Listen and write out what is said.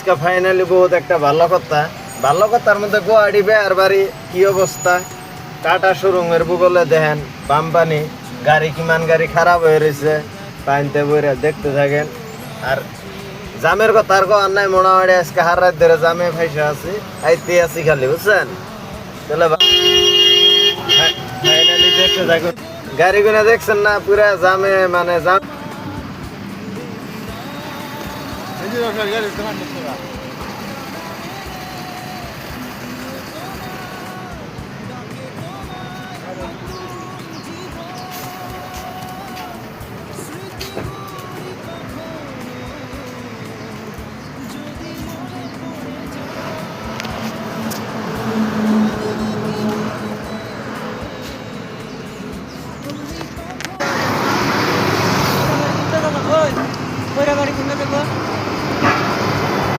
আজকে ফাইনালি বহুত একটা ভালো কথার মধ্যে গুয়াহাটি বেয়ার বাড়ি কি অবস্থা টাটা শোরুমের ভূগোলে দেখেন বাম্পানি গাড়ি কিমান গাড়ি খারাপ হয়ে রয়েছে পাইনতে বইরা দেখতে থাকেন। আর জামের কথা আর কোয়ার নাই, মোটামুটি আজকে হার রাত ধরে জামে ফাইসা আছি, আইতে আছি খালি বুঝছেন। তাহলে ফাইনালি দেখতে থাকুন, গাড়ি গুলো দেখছেন না পুরা জামে, মানে জাম।